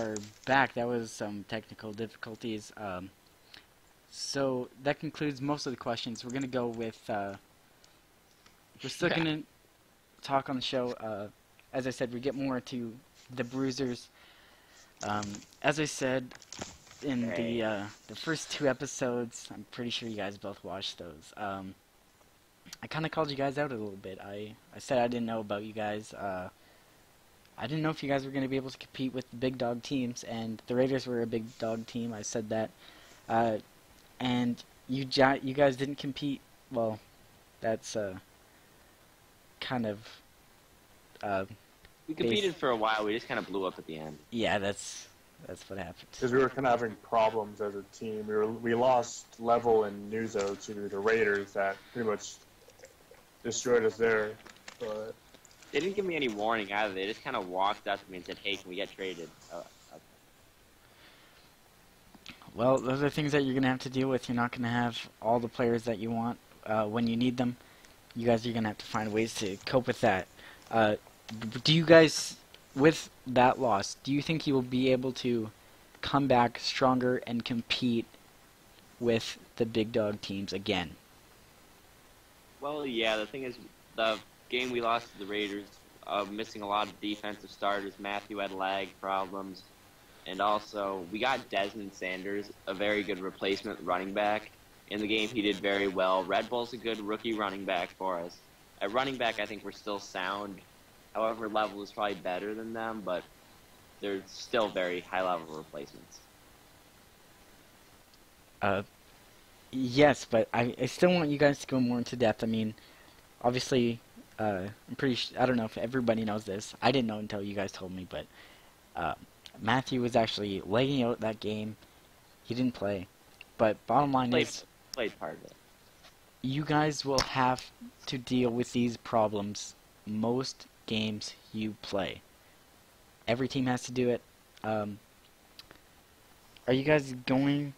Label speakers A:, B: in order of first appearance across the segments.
A: are back. That was some technical difficulties. So that concludes most of the questions. We're gonna go with. We're still gonna talk on the show. As I said, we get more into the bruisers. As I said in the first 2 episodes, I'm pretty sure you guys both watched those. I kind of called you guys out a little bit. I said I didn't know about you guys. I didn't know if you guys were going to be able to compete with the big dog teams, and the Raiders were a big dog team. I said that, and you guys didn't compete. Well, that's kind of.
B: We competed for a while. We just kind of blew up at the end.
A: Yeah, that's what happened.
C: Because we were kind of having problems as a team. We lost level and Nuzo to the Raiders that pretty much destroyed us there. But
B: they didn't give me any warning either. They just kind of walked up to me and said, "Hey, can we get traded?" Okay.
A: Well, those are things that you're gonna have to deal with. You're not gonna have all the players that you want when you need them. You guys are gonna have to find ways to cope with that. Do you guys, with that loss, do you think you will be able to come back stronger and compete with the big dog teams again?
B: Well, yeah, the thing is, the game we lost to the Raiders, missing a lot of defensive starters. Matthew had lag problems. And also, we got Desmond Sanders, a very good replacement running back. In the game, he did very well. Red Bull's a good rookie running back for us. At running back, I think we're still sound. However, level is probably better than them, but they're still very high-level replacements.
A: Yes, but I still want you guys to go more into depth. I mean, obviously, I'm pretty I don't know if everybody knows this. I didn't know until you guys told me, but Matthew was actually legging out that game. He didn't play. But bottom line is,
B: played part of it.
A: You guys will have to deal with these problems most games you play. Every team has to do it. Are you guys going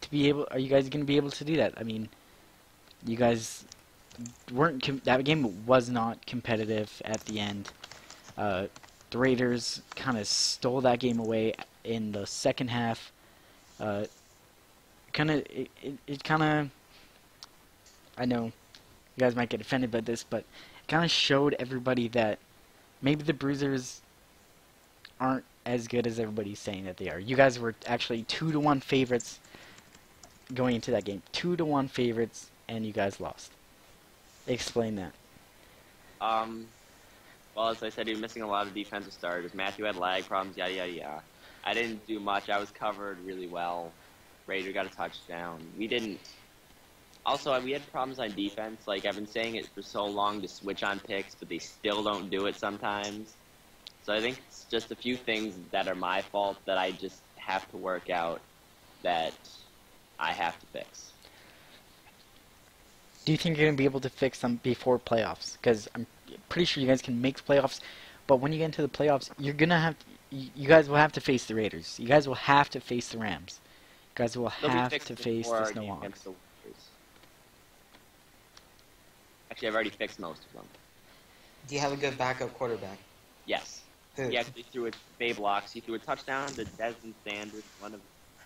A: to be able? Are you guys going to be able to do that? I mean, you guys weren't. That game was not competitive at the end. The Raiders kind of stole that game away in the second half. It kind of. I know you guys might get offended by this, but it kind of showed everybody that maybe the Bruisers aren't as good as everybody's saying that they are. You guys were actually 2-1 favorites going into that game. 2-1 favorites, and you guys lost. Explain that.
B: Well, as I said, he was missing a lot of defensive starters. Matthew had lag problems, yada, yada, yada. I didn't do much. I was covered really well. Raider got a touchdown. We didn't... Also, we had problems on defense. Like, I've been saying it for so long to switch on picks, but they still don't do it sometimes. So I think it's just a few things that are my fault that I just have to work out that I have to fix.
A: Do you think you're going to be able to fix them before playoffs? Because I'm pretty sure you guys can make the playoffs, but when you get into the playoffs, you're going to have... You guys will have to face the Raiders. You guys will have to face the Rams. You guys will have to face the Snowhawks.
B: Actually, I've already fixed most of them.
D: Do you have a good backup quarterback?
B: Yes.
D: Who?
B: He actually threw blocks. He threw a touchdown to Desmond Sanders, one of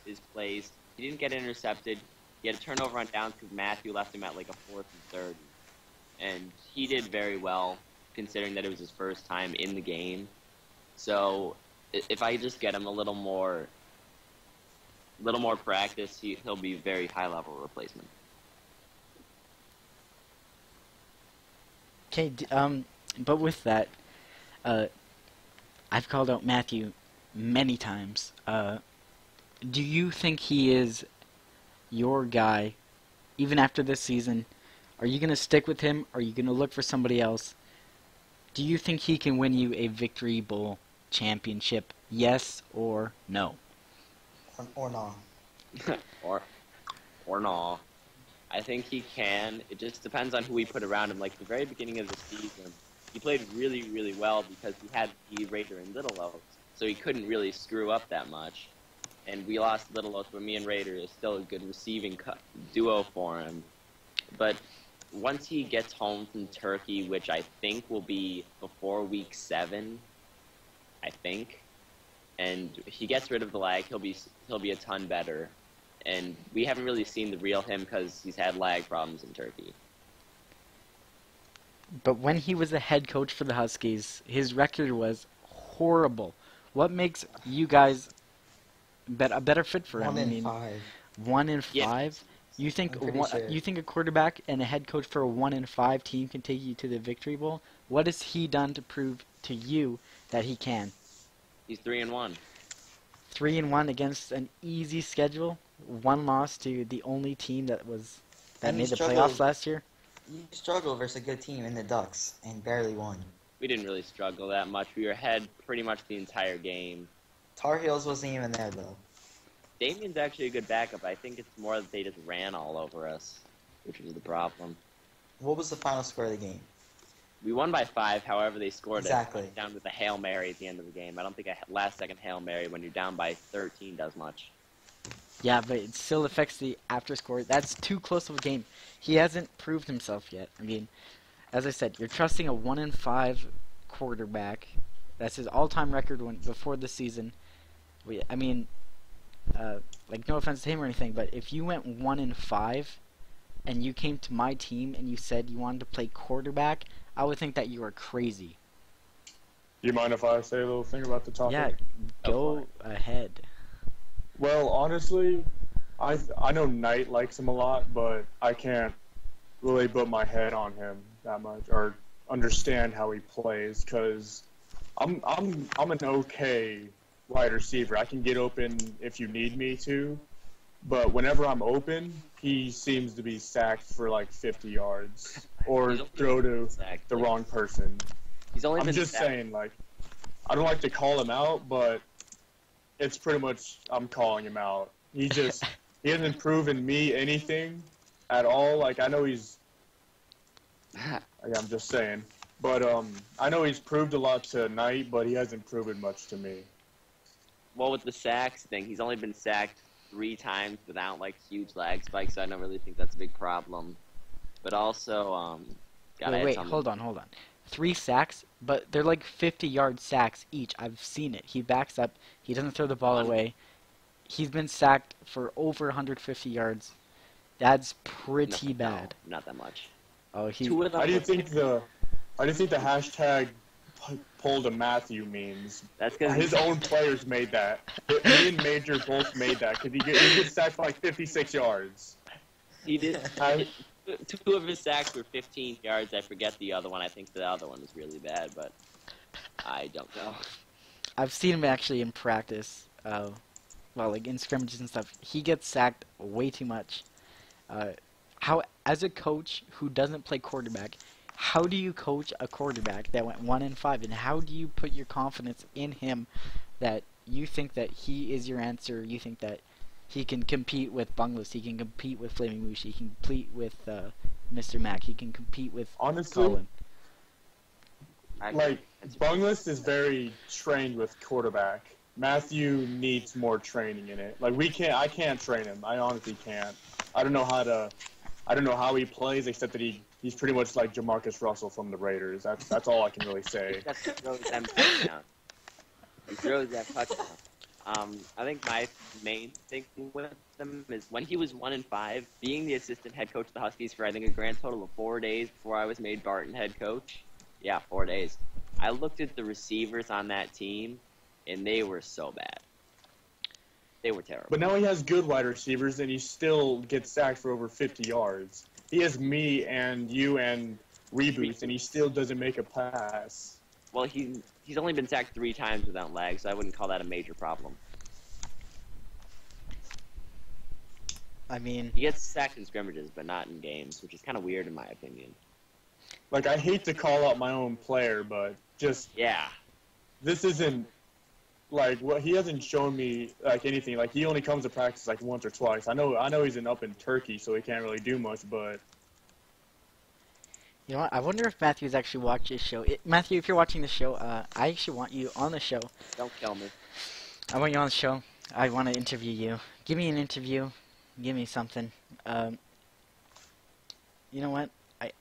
B: his plays. He didn't get intercepted. He had a turnover on downs because Matthew left him at like a 4th and 3rd. And he did very well, considering that it was his first time in the game. So if I just get him a little more practice, he'll be a very high-level replacement.
A: Okay, but with that, I've called out Matthew many times. Do you think he is your guy, even after this season? Are you going to stick with him? Or are you going to look for somebody else? Do you think he can win you a Victory Bowl championship? Yes or no?
D: Or no.
B: or no. I think he can. It just depends on who we put around him. Like, the very beginning of the season, he played really, really well because he had the Raider and Little Oaks, so he couldn't really screw up that much. And we lost Little Oaks, but me and Raider is still a good receiving duo for him. But once he gets home from Turkey, which I think will be before Week 7, I think, and he gets rid of the lag, he'll be a ton better. And we haven't really seen the real him because he's had lag problems in Turkey.
A: But when he was the head coach for the Huskies, his record was horrible. What makes you guys a better fit for him?
D: 1-5.
A: 1-5.
B: Yeah.
A: You think
D: I'm pretty sure.
A: you think a quarterback and a head coach for a 1-5 team can take you to the Victory Bowl? What has he done to prove to you that he can?
B: He's 3-1.
A: 3-1 against an easy schedule. One loss to the only team that
D: And he
A: made the
D: struggled.
A: playoffs last year.
D: You struggled versus a good team in the Ducks and barely won.
B: We didn't really struggle that much. We were ahead pretty much the entire game.
D: Tar Heels wasn't even there though.
B: Damien's actually a good backup. I think it's more that they just ran all over us, which was the problem.
D: What was the final score of the game?
B: We won by 5, however they scored
D: Exactly.
B: it down with a Hail Mary at the end of the game. I don't think a last-second Hail Mary when you're down by 13 does much.
A: Yeah, but it still affects the after score. That's too close of a game. He hasn't proved himself yet. I mean, as I said, you're trusting a 1-5 quarterback. That's his all-time record before the season. I mean, like, no offense to him or anything, but if you went 1-5 and you came to my team and you said you wanted to play quarterback, I would think that you were crazy.
C: Do you mind if I say a little thing about the topic?
A: Yeah, go ahead.
C: Well, honestly, I know Knight likes him a lot, but I can't really put my head on him that much or understand how he plays because I'm an okay wide receiver. I can get open if you need me to, but whenever I'm open, he seems to be sacked for like 50 yards or throw to the wrong person.
B: He's only
C: I'm
B: been
C: just
B: sacked.
C: saying, like, I don't like to call him out, but it's pretty much I'm calling him out. He hasn't proven me anything at all. Like, I know I'm just saying. But I know he's proved a lot to Knight, but he hasn't proven much to me.
B: Well, with the sacks thing, he's only been sacked 3 times without, like, huge lag spikes, so I don't really think that's a big problem. But also,
A: Wait, hold on. 3 sacks, but they're like 50-yard sacks each. I've seen it. He backs up. He doesn't throw the ball away. He's been sacked for over 150 yards. That's pretty bad.
B: No, not that much.
A: Oh,
C: How do you think the hashtag pulled a Matthew means?
B: That's because
C: His own players made that. Me and Major both made that because he gets sacked for like 56 yards.
B: he did. 2 of his sacks were 15 yards. I forget the other one. I think the other one was really bad, but I don't know.
A: I've seen him actually in practice. Well, like in scrimmages and stuff. He gets sacked way too much. As a coach who doesn't play quarterback, how do you coach a quarterback that went 1-5, and how do you put your confidence in him that you think that he is your answer? You think that he can compete with Bunglas, he can compete with Flaming Moosh, he can compete with Mr. Mack, he can compete with
C: Honestly,
A: Colin.
C: like, Bunglas is very trained with quarterback. Matthew needs more training in it. Like, I can't train him. I honestly can't. I don't know how he plays, except that he's pretty much like Jamarcus Russell from the Raiders. That's all I can really say.
B: He throws them touchdown. He throws that touchdown. I think my main thing with him is when he was 1-5, being the assistant head coach of the Huskies for I think a grand total of 4 days before I was made Barton head coach. Yeah, 4 days. I looked at the receivers on that team, and they were so bad. They were terrible.
C: But now he has good wide receivers, and he still gets sacked for over 50 yards. He has me and you and Reboots, and he still doesn't make a pass.
B: Well, he's only been sacked 3 times without lag, so I wouldn't call that a major problem.
A: I mean,
B: He gets sacked in scrimmages, but not in games, which is kind of weird in my opinion.
C: Like, I hate to call out my own player, but just
B: Yeah.
C: this isn't like what he hasn't shown me like anything. Like, he only comes to practice like once or twice. I know he's up in Turkey, so he can't really do much. But
A: you know what? I wonder if Matthew's actually watched this show. Matthew, if you're watching the show, I actually want you on the show.
B: Don't kill me.
A: I want you on the show. I want to interview you. Give me an interview. Give me something. You know what?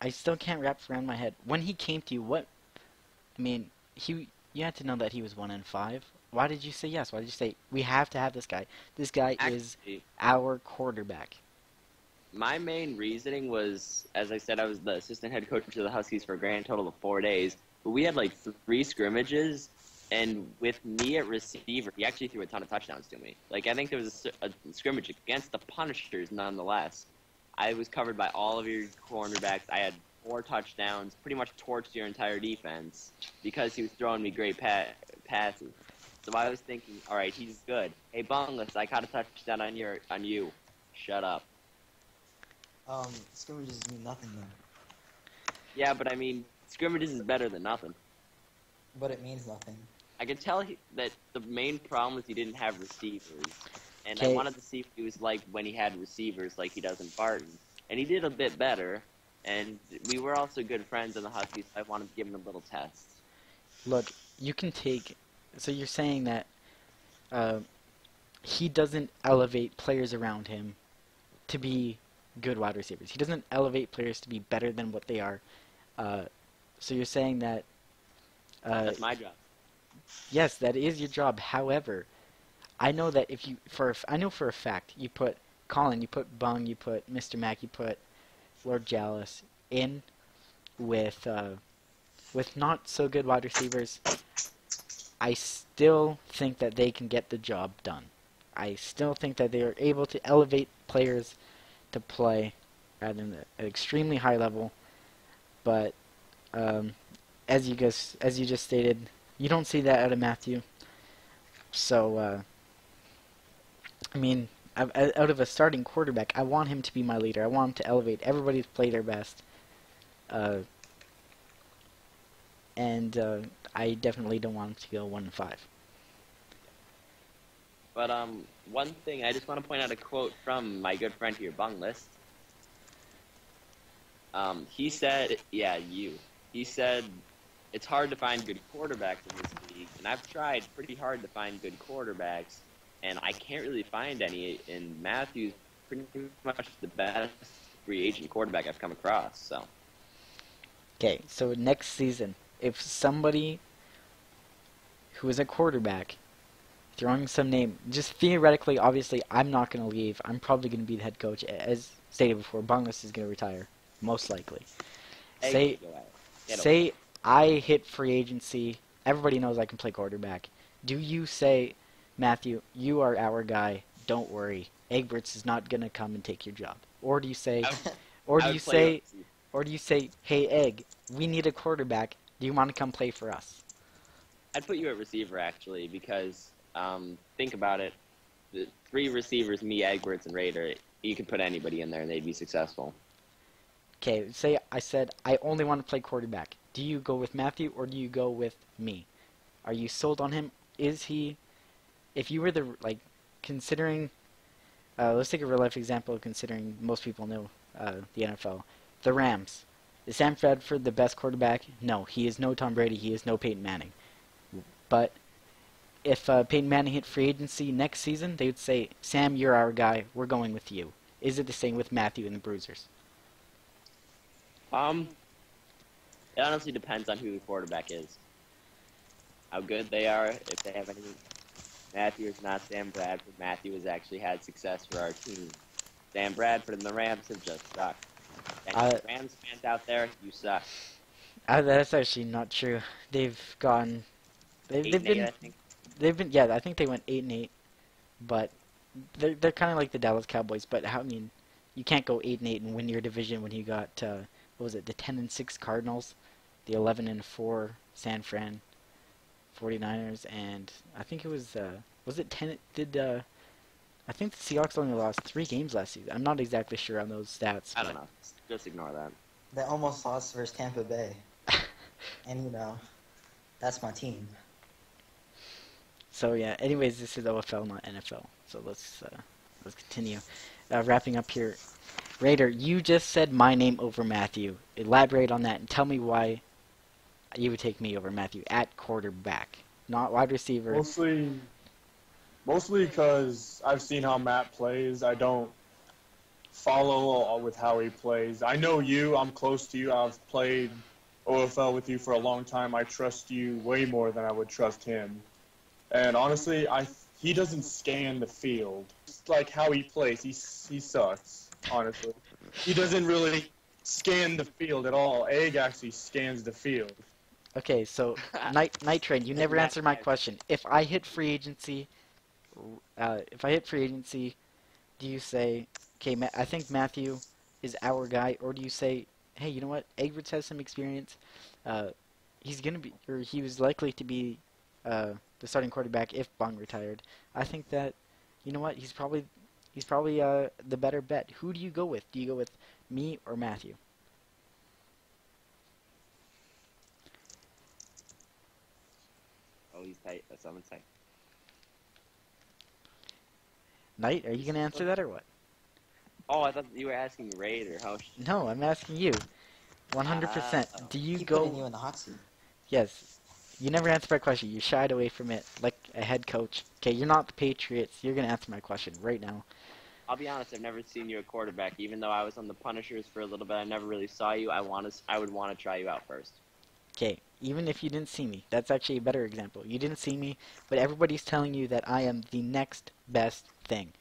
A: I still can't wrap around my head. When he came to you, I mean, you had to know that he was 1-5. Why did you say yes? Why did you say we have to have this guy? This guy is
B: Actually,
A: our quarterback.
B: my main reasoning was, as I said, I was the assistant head coach of the Huskies for a grand total of 4 days. But we had like 3 scrimmages, and with me at receiver, he actually threw a ton of touchdowns to me. Like I think there was a scrimmage against the Punishers, nonetheless. I was covered by all of your cornerbacks. I had 4 touchdowns, pretty much torched your entire defense because he was throwing me great passes. So I was thinking, all right, he's good. Hey, Bungless, I caught a touchdown on you. Shut up.
D: Scrimmages mean nothing then.
B: Yeah, but I mean, scrimmages is better than nothing.
D: But it means nothing.
B: I could tell that the main problem was he didn't have receivers. And I
A: Okay.
B: wanted to see if he was like when he had receivers like he does in Barton. And he did a bit better. And we were also good friends in the Huskies, so I wanted to give him a little test.
A: Look, you can take. So you're saying that he doesn't elevate players around him to be good wide receivers. He doesn't elevate players to be better than what they are. So you're saying that.
B: That's my job.
A: Yes, that is your job. However, I know that if you, I know for a fact, you put Colin, you put Bung, you put Mr. Mack, you put Lord Jallis in with not so good wide receivers, I still think that they can get the job done. I still think that they are able to elevate players to play at an extremely high level. But as you just stated, you don't see that out of Matthew. So I mean, out of a starting quarterback, I want him to be my leader. I want him to elevate everybody to play their best. And I definitely don't want him to go 1-5.
B: But one thing, I just want to point out a quote from my good friend here, Bunglist. He said, he said, it's hard to find good quarterbacks in this league, and I've tried pretty hard to find good quarterbacks, and I can't really find any, and Matthew's pretty much the best free agent quarterback I've come across, so.
A: Okay, so next season, if somebody who is a quarterback, throwing some name, just theoretically, obviously, I'm not going to leave. I'm probably going to be the head coach. As stated before, Bungless is going to retire, most likely. Say I hit free agency. Everybody knows I can play quarterback. Do you say, Matthew, you are our guy. Don't worry. Egberts is not going to come and take your job. Or do you say, hey Egg, we need a quarterback. Do you want to come play for us?
B: I'd put you at receiver, actually, because think about it. The 3 receivers, me, Egberts, and Raider, you could put anybody in there and they'd be successful.
A: Okay, say I said I only want to play quarterback. Do you go with Matthew or do you go with me? Are you sold on him? Is he, if you were considering, let's take a real life example considering most people know the NFL. The Rams. Is Sam Bradford the best quarterback? No, he is no Tom Brady, he is no Peyton Manning. But if Peyton Manning hit free agency next season, they would say, Sam, you're our guy, we're going with you. Is it the same with Matthew and the Bruisers?
B: It honestly depends on who the quarterback is. How good they are, if they have any. Matthew is not Sam Bradford. Matthew has actually had success for our team. Sam Bradford and the Rams have just sucked. And Rams fans out there, you suck.
A: That's actually not true. They've gone. They've been.
B: I think.
A: They've been. Yeah, I think they went 8-8, but they're kind of like the Dallas Cowboys. But I mean, you can't go 8-8 and win your division when you got what was it, the 10-6 Cardinals, the 11-4 San Fran 49ers, and I think it was it 10? I think the Seahawks only lost 3 games last season. I'm not exactly sure on those stats.
B: I don't know. Just ignore that.
D: They almost lost versus Tampa Bay. And, that's my team.
A: So yeah. Anyways, this is OFL, not NFL. So let's continue. Wrapping up here, Raider, you just said my name over Matthew. Elaborate on that and tell me why you would take me over Matthew at quarterback, not wide receiver.
C: Mostly because I've seen how Matt plays. I don't follow with how he plays. I know you. I'm close to you. I've played OFL with you for a long time. I trust you way more than I would trust him. And honestly, he doesn't scan the field. Just like how he plays, he sucks. Honestly, he doesn't really scan the field at all. Egg actually scans the field.
A: Okay, so Night Train, you never answered my question. If I hit free agency, do you say, okay, I think Matthew is our guy, or do you say, hey, you know what? Egberts has some experience. Uh, he was likely to be the starting quarterback if Bong retired. I think that, you know what? He's probably the better bet. Who do you go with? Do you go with me or Matthew?
B: Oh, he's tight. That's someone's tight.
A: Knight, are you gonna answer that or what?
B: Oh, I thought you were asking Raid or how.
A: No, I'm asking you. 100%. Do you
D: He
A: go?
D: putting you in the hot seat.
A: Yes. You never answered my question. You shied away from it like a head coach. Okay, you're not the Patriots. You're gonna answer my question right now.
B: I'll be honest. I've never seen you a quarterback. Even though I was on the Punishers for a little bit, I never really saw you. I would want to try you out first.
A: Okay, even if you didn't see me, that's actually a better example. You didn't see me, but everybody's telling you that I am the next best thing.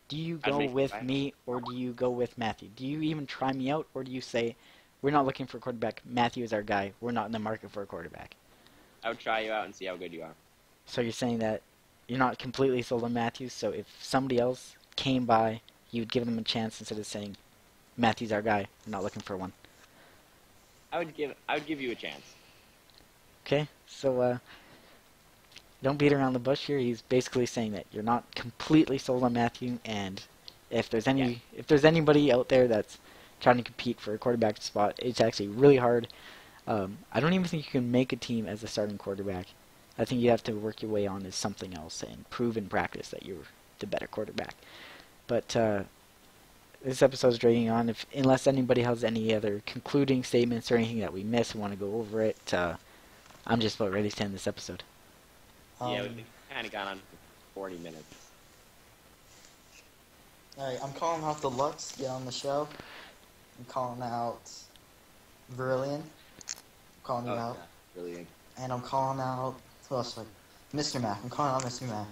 A: Do you
B: I'd
A: go
B: make you
A: with
B: laugh.
A: me or do you go with Matthew? Do you even try me out or do you say, we're not looking for a quarterback, Matthew is our guy, we're not in the market for a quarterback?
B: I would try you out and see how good you are.
A: So you're saying that you're not completely sold on Matthews, so if somebody else came by, you'd give them a chance instead of saying, Matthew's our guy, we're not looking for one.
B: I would give you a chance.
A: Okay, so don't beat around the bush here. He's basically saying that you're not completely sold on Matthew, and if there's anybody out there that's trying to compete for a quarterback spot, it's actually really hard. I don't even think you can make a team as a starting quarterback. I think you have to work your way on as something else and prove in practice that you're the better quarterback. But this episode's dragging on. Unless anybody has any other concluding statements or anything that we missed and want to go over it, I'm just about ready to end this episode.
B: Yeah, we've kind of gone on for 40 minutes.
D: Alright, I'm calling out the Lux, get on the show. I'm calling out Verilion. I'm calling you out.
B: Yeah, brilliant.
D: And I'm calling out, who else? Like, Mr. Mac. I'm calling out Mr. Mac.